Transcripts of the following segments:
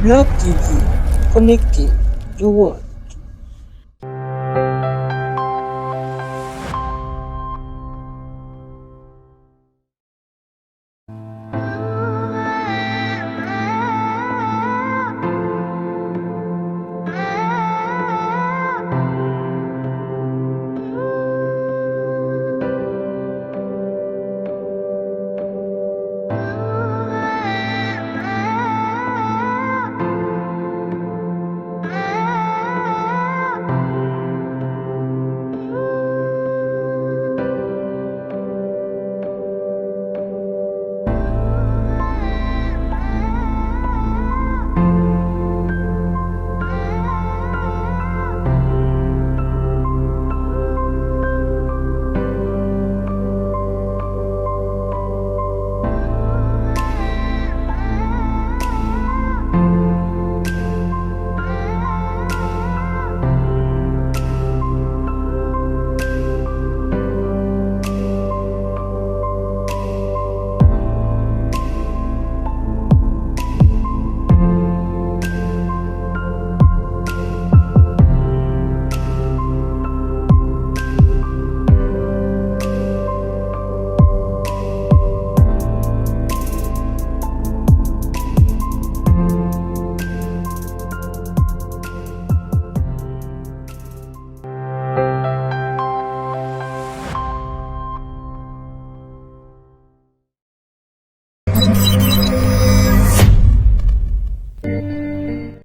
Love TV, connecting the world.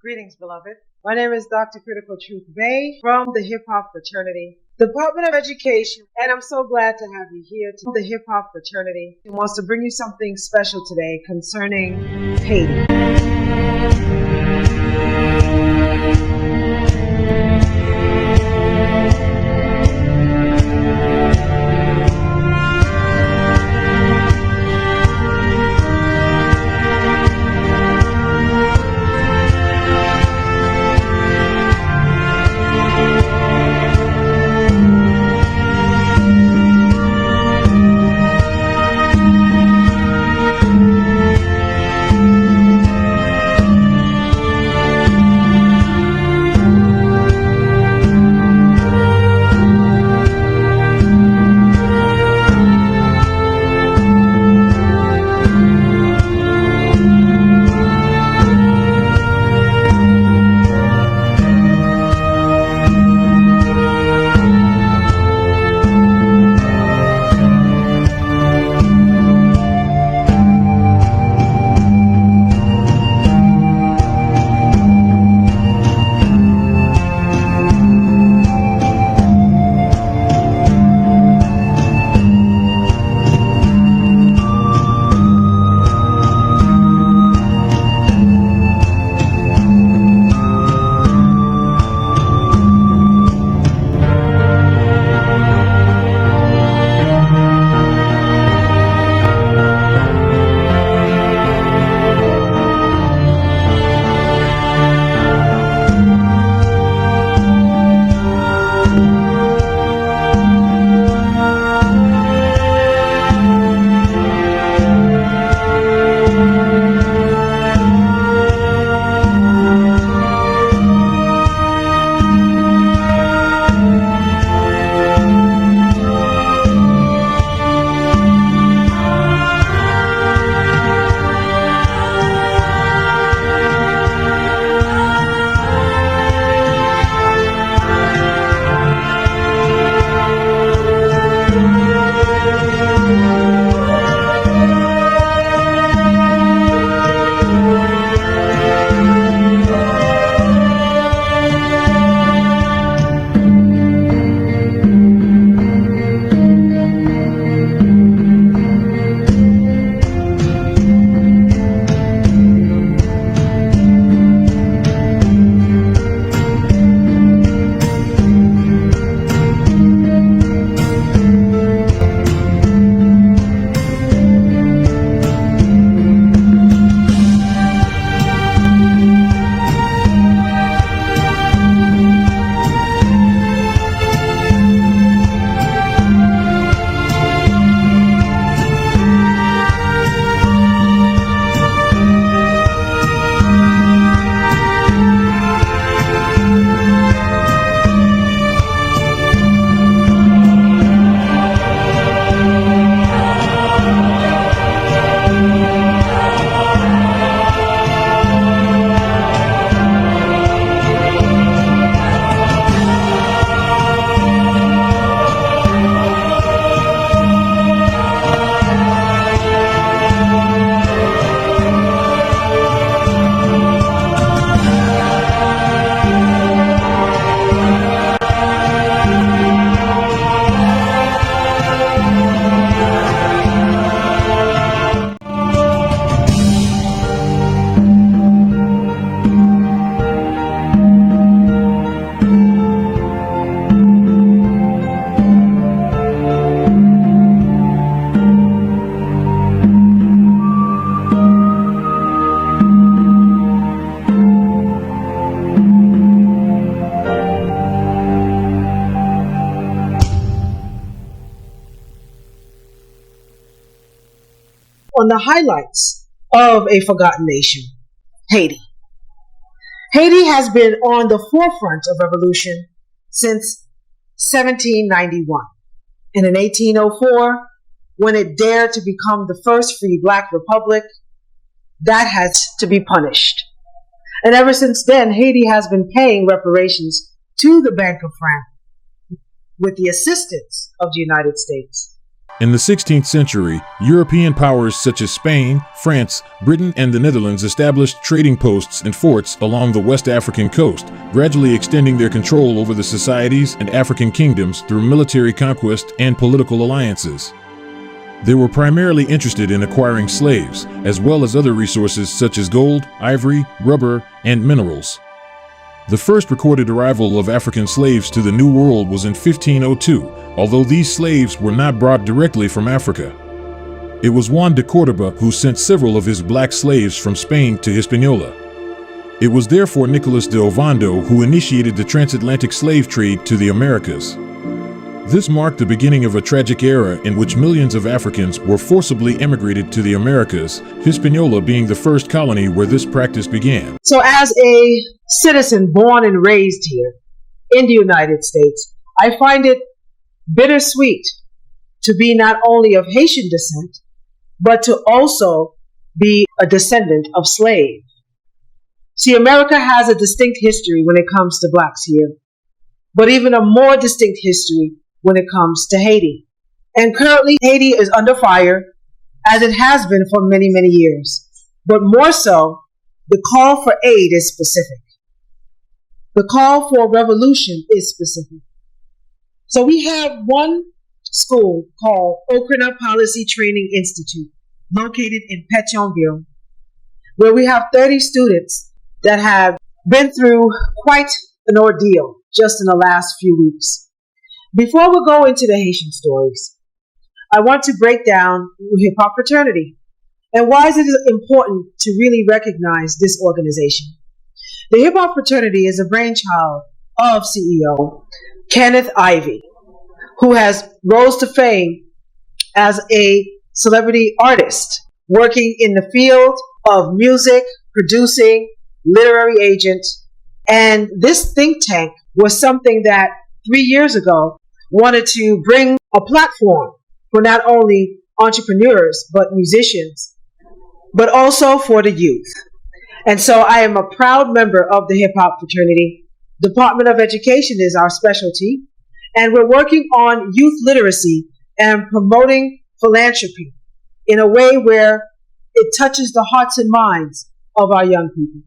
Greetings, beloved. My name is Dr. Critical Truth Bay from the Hipop Fraternity, Department of Education, and I'm so glad to have you here to the Hipop Fraternity. Who wants to bring you something special today concerning Haiti. on the highlights of a forgotten nation, Haiti. Haiti has been on the forefront of revolution since 1791. And in 1804, when it dared to become the first free black republic, that has to be punished. And ever since then, Haiti has been paying reparations to the Bank of France with the assistance of the United States. In the 16th century, European powers such as Spain, France, Britain, and the Netherlands established trading posts and forts along the West African coast, gradually extending their control over the societies and African kingdoms through military conquest and political alliances. They were primarily interested in acquiring slaves, as well as other resources such as gold, ivory, rubber, and minerals. The first recorded arrival of African slaves to the New World was in 1502, although these slaves were not brought directly from Africa. It was Juan de Cordoba who sent several of his black slaves from Spain to Hispaniola. It was therefore Nicolas de Ovando who initiated the transatlantic slave trade to the Americas. This marked the beginning of a tragic era in which millions of Africans were forcibly emigrated to the Americas, Hispaniola being the first colony where this practice began. So as a citizen born and raised here in the United States, I find it bittersweet to be not only of Haitian descent, but to also be a descendant of slaves. See, America has a distinct history when it comes to blacks here, but even a more distinct history when it comes to Haiti. And currently, Haiti is under fire, as it has been for many, many years. But more so, the call for aid is specific. The call for revolution is specific. So we have one school called Okrina Policy Training Institute, located in Pétionville, where we have 30 students that have been through quite an ordeal just in the last few weeks. Before we go into the Haitian stories, I want to break down Hipop Fraternity and why is it important to really recognize this organization. The Hipop Fraternity is a brainchild of CEO Kenneth Ivey, who has rose to fame as a celebrity artist, working in the field of music, producing, literary agent. And this think tank was something that 3 years ago wanted to bring a platform for not only entrepreneurs, but musicians, but also for the youth. And so I am a proud member of the Hipop Fraternity. Department of Education is our specialty, and we're working on youth literacy and promoting philanthropy in a way where it touches the hearts and minds of our young people.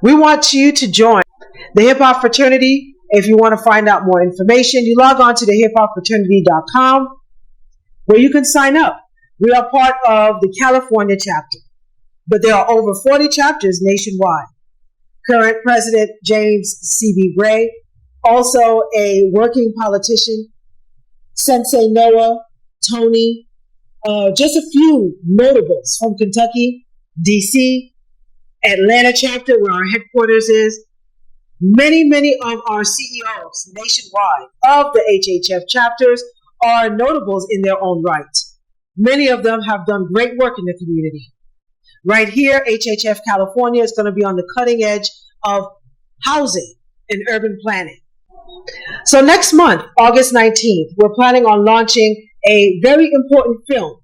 We want you to join the Hipop Fraternity. If you want to find out more information, you log on to the hiphopfraternity.com where you can sign up. We are part of the California chapter, but there are over 40 chapters nationwide. Current President James C.B. Gray, also a working politician, Sensei Noah, Tony, just a few notables from Kentucky, D.C., Atlanta chapter where our headquarters is. Many of our CEOs nationwide of the HHF chapters are notables in their own right. Many of them have done great work in the community. Right here, HHF California is going to be on the cutting edge of housing and urban planning. So next month, August 19th, we're planning on launching a very important film.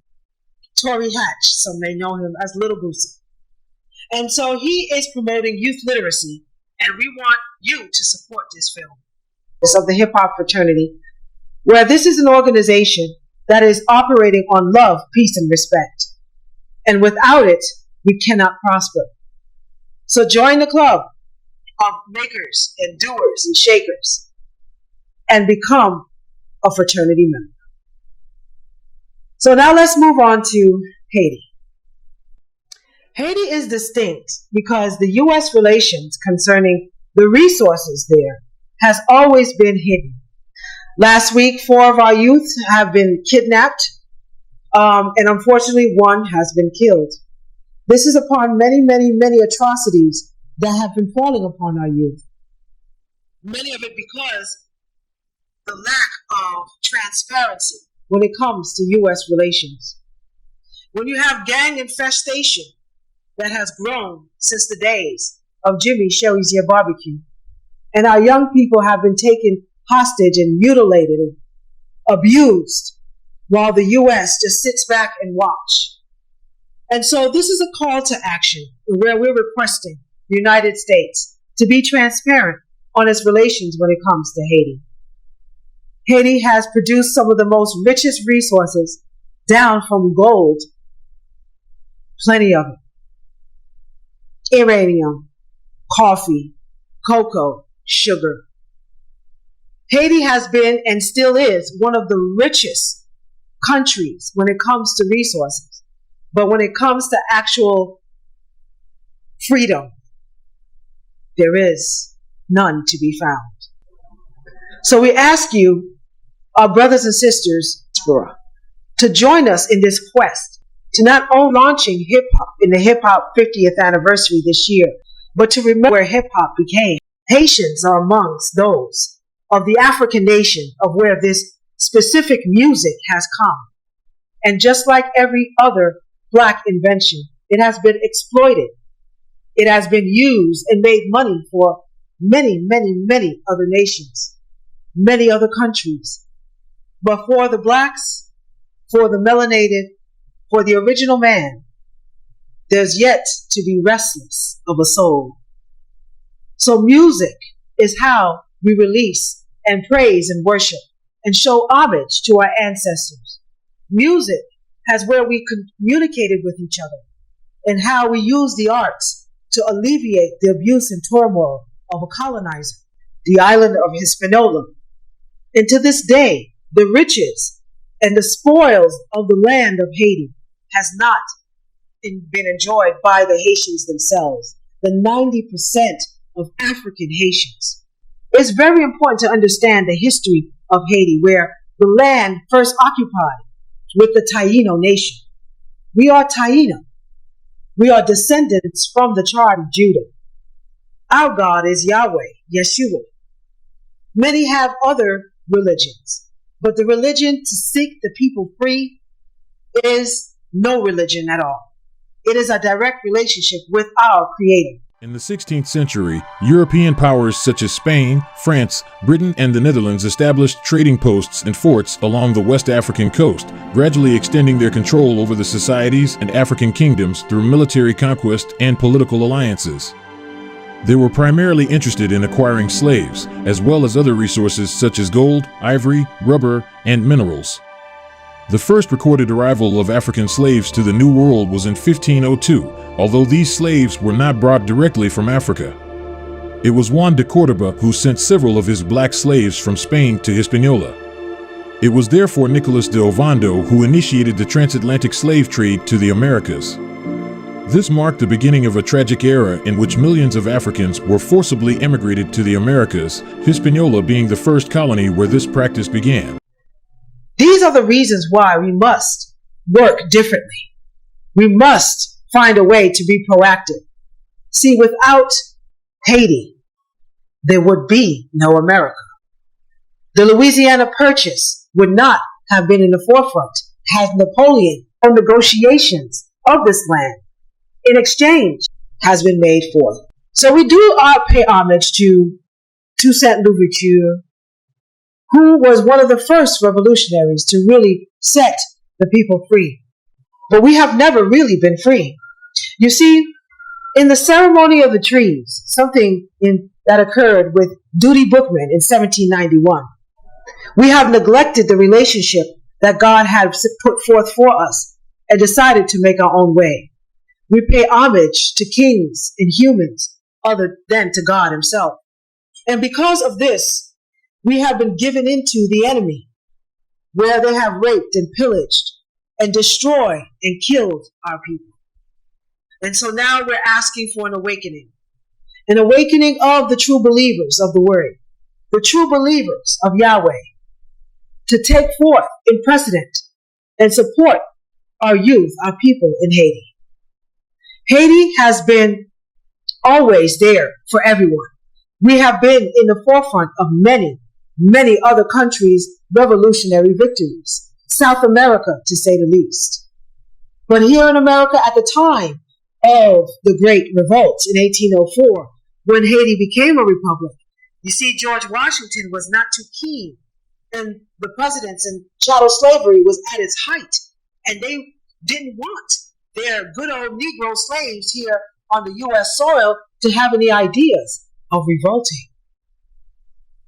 Tory Hatch, some may know him as Little Boosie. And so he is promoting youth literacy, and we want you to support this film. It's of the Hipop Fraternity, where this is an organization that is operating on love, peace, and respect. And without it, we cannot prosper. So join the club of makers and doers and shakers and become a fraternity member. So now let's move on to Haiti. Haiti is distinct because the U.S. relations concerning the resources there has always been hidden. Last week, 4 of our youth have been kidnapped, and unfortunately, 1 has been killed. This is upon many atrocities that have been falling upon our youth. Many of it because the lack of transparency when it comes to U.S. relations. when you have gang infestation that has grown since the days of Jimmy Sherry's Year Barbecue, and our young people have been taken hostage and mutilated and abused while the U.S. just sits back and watch. And so this is a call to action where we're requesting the United States to be transparent on its relations when it comes to Haiti. Haiti has produced some of the most richest resources down from gold, plenty of it, uranium, coffee, cocoa, sugar. Haiti has been and still is one of the richest countries when it comes to resources. But when it comes to actual freedom, there is none to be found. So we ask you, our brothers and sisters, to join us in this quest to not only launching hip-hop in the hip-hop 50th anniversary this year, but to remember where hip-hop became. Haitians are amongst those of the African nation of where this specific music has come. And just like every other Black invention, it has been exploited. It has been used and made money for many, many, many other nations, many other countries. But for the Blacks, for the melanated, for the original man, there's yet to be restless of a soul. So music is how we release and praise and worship and show homage to our ancestors. Music has where we communicated with each other and how we use the arts to alleviate the abuse and turmoil of a colonizer, the island of Hispaniola. And to this day, the riches and the spoils of the land of Haiti has not been enjoyed by the Haitians themselves, the 90% of African Haitians. It's very important to understand the history of Haiti, where the land first occupied with the Taino nation. We are Taino. We are descendants from the tribe of Judah. Our God is Yahweh, Yeshua. Many have other religions, but the religion to seek the people free is no religion at all. It is a direct relationship with our Creator. In the 16th century, European powers such as Spain, France, Britain, and the Netherlands established trading posts and forts along the West African coast, gradually extending their control over the societies and African kingdoms through military conquest and political alliances. They were primarily interested in acquiring slaves, as well as other resources such as gold, ivory, rubber, and minerals. The first recorded arrival of African slaves to the New World was in 1502, although these slaves were not brought directly from Africa. It was Juan de Córdoba who sent several of his black slaves from Spain to Hispaniola. It was therefore Nicolas de Ovando who initiated the transatlantic slave trade to the Americas. This marked the beginning of a tragic era in which millions of Africans were forcibly emigrated to the Americas, Hispaniola being the first colony where this practice began. These are the reasons why we must work differently. We must find a way to be proactive. See, without Haiti, there would be no America. The Louisiana Purchase would not have been in the forefront had Napoleon or negotiations of this land in exchange has been made for. So we do pay homage to Toussaint Louverture, who was one of the first revolutionaries to really set the people free. But we have never really been free. You see, in the ceremony of the trees, something that occurred with Duty Bookman in 1791, we have neglected the relationship that God had put forth for us and decided to make our own way. We pay homage to kings and humans other than to God himself. And because of this, we have been given into the enemy, where they have raped and pillaged and destroyed and killed our people. And so now we're asking for an awakening of the true believers of the word, the true believers of Yahweh, to take forth in precedent and support our youth, our people in Haiti. Haiti has been always there for everyone. We have been in the forefront of many other countries' revolutionary victories. South America, to say the least. But here in America at the time of the Great Revolt in 1804, when Haiti became a republic, you see, George Washington was not too keen, and the presidents and chattel slavery was at its height, and they didn't want their good old Negro slaves here on the U.S. soil to have any ideas of revolting.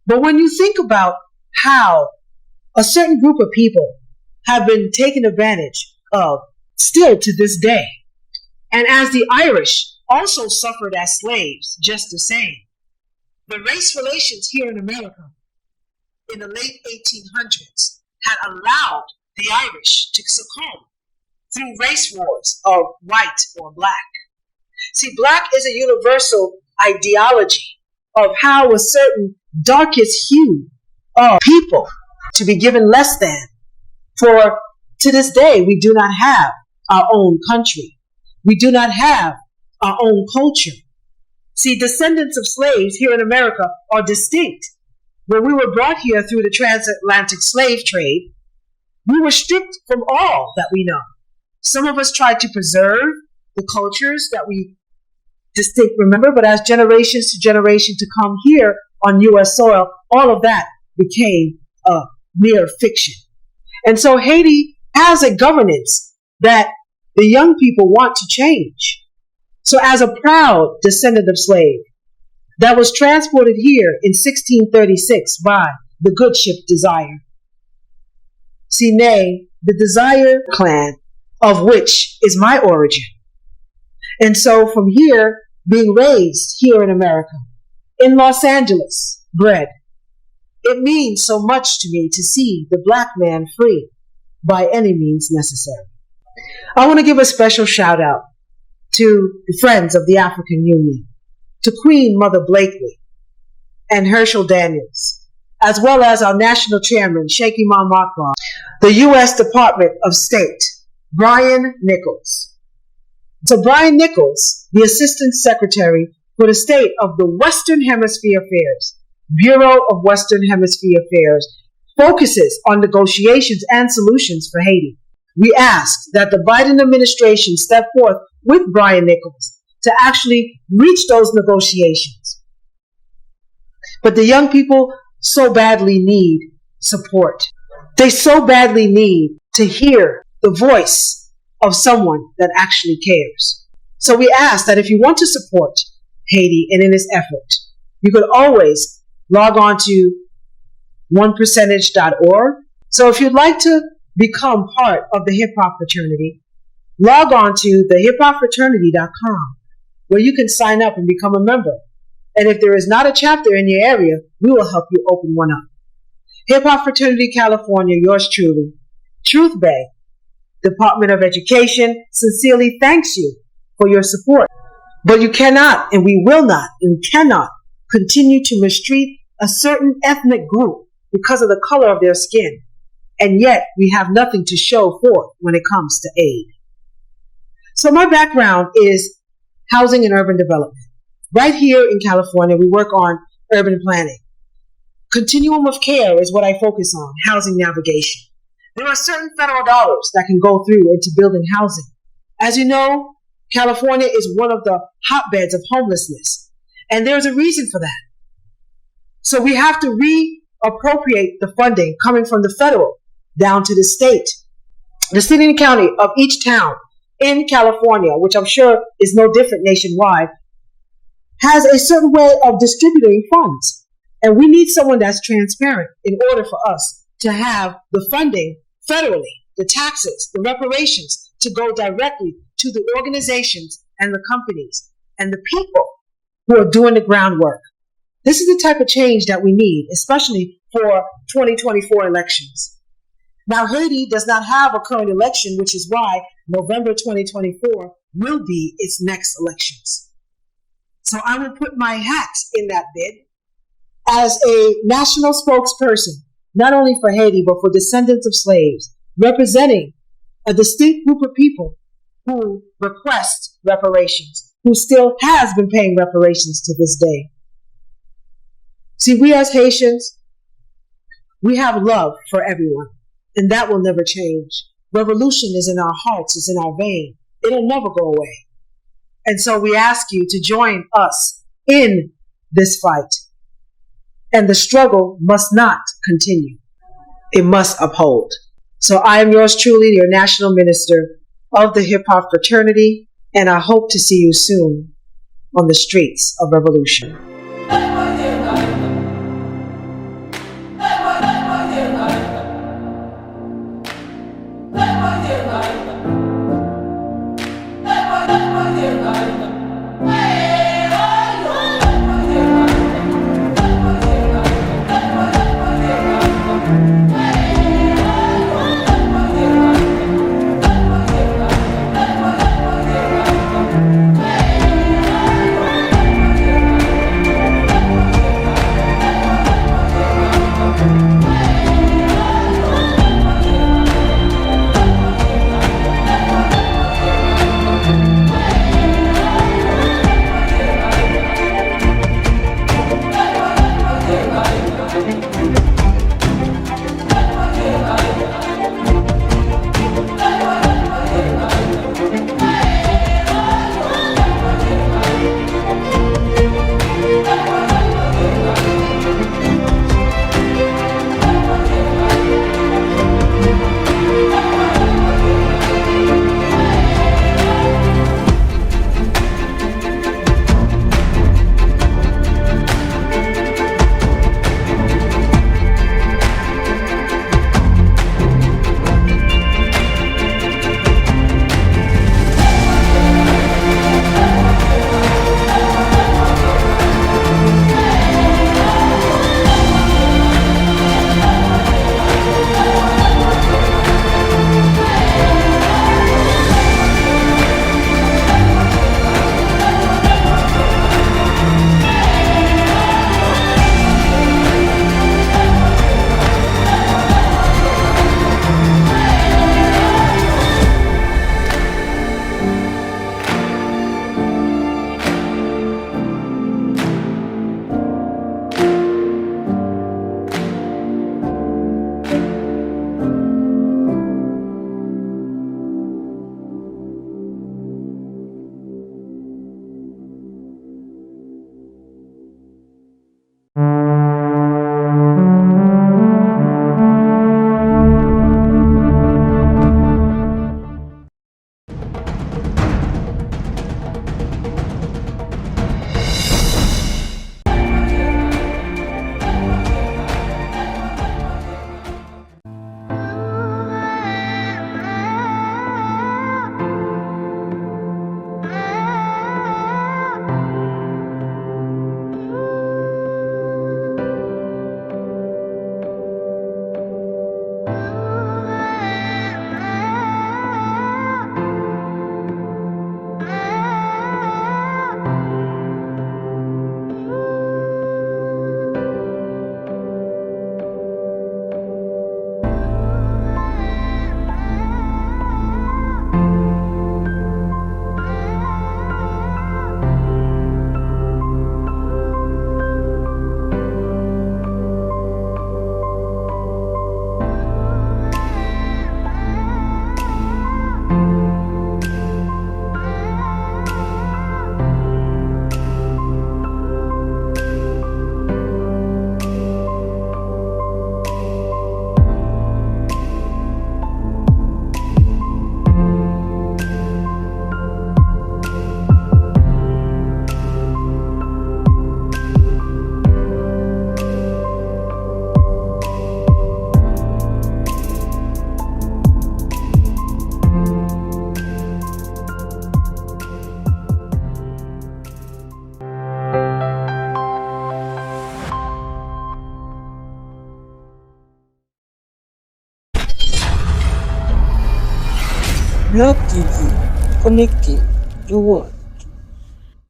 But when you think about how a certain group of people have been taken advantage of still to this day, and as the Irish also suffered as slaves just the same, the race relations here in America in the late 1800s had allowed the Irish to succumb through race wars of white or black. See, black is a universal ideology of how a certain darkest hue of people to be given less than. For to this day, we do not have our own country. We do not have our own culture. See, descendants of slaves here in America are distinct. When we were brought here through the transatlantic slave trade, we were stripped from all that we know. Some of us tried to preserve the cultures that we distinct remember, but as generations to generation to come here on U.S. soil, all of that became a mere fiction. And so Haiti has a governance that the young people want to change. So as a proud descendant of slave that was transported here in 1636 by the good ship Desire, see, nay, the Desire clan, of which is my origin. And so from here, being raised here in America, in Los Angeles, bred, it means so much to me to see the black man free by any means necessary. I want to give a special shout out to the Friends of the African Union, to Queen Mother Blakely and Herschel Daniels, as well as our national chairman, Sheikh Imam Akbar, the U.S. Department of State, Brian Nichols. So Brian Nichols, the Assistant Secretary for the State of the Western Hemisphere Affairs, Bureau of Western Hemisphere Affairs, focuses on negotiations and solutions for Haiti. We ask that the Biden administration step forth with Brian Nichols to actually reach those negotiations. But the young people so badly need support. They so badly need to hear the voice of someone that actually cares. So we ask that if you want to support Haiti and in this effort, you could always log on to onepercentage.org. So if you'd like to become part of the Hipop Fraternity, log on to thehipoffraternity.com, where you can sign up and become a member. And if there is not a chapter in your area, we will help you open one up. Hipop Fraternity California, yours truly, Truth Bay, Department of Education, sincerely thanks you for your support. But you cannot, and we will not, and cannot continue to mistreat a certain ethnic group because of the color of their skin. And yet we have nothing to show forth when it comes to aid. So my background is housing and urban development. Right here in California, we work on urban planning. Continuum of care is what I focus on, housing navigation. There are certain federal dollars that can go through into building housing. As you know, California is one of the hotbeds of homelessness, and there's a reason for that. So we have to reappropriate the funding coming from the federal down to the state. The city and county of each town in California, which I'm sure is no different nationwide, has a certain way of distributing funds. And we need someone that's transparent in order for us to have the funding federally, the taxes, the reparations to go directly to the organizations and the companies and the people who are doing the groundwork. This is the type of change that we need, especially for 2024 elections. Now, Haiti does not have a current election, which is why November 2024 will be its next elections. So I will put my hat in that bid as a national spokesperson, not only for Haiti, but for descendants of slaves, representing a distinct group of people who request reparations, who still has been paying reparations to this day. See, we as Haitians, we have love for everyone, and that will never change. Revolution is in our hearts, it's in our vein. It'll never go away. And so we ask you to join us in this fight. And the struggle must not continue. It must uphold. So I am yours truly, your National Minister of the Hip-Hop Fraternity, and I hope to see you soon on the streets of revolution. Block TV, connected, you want.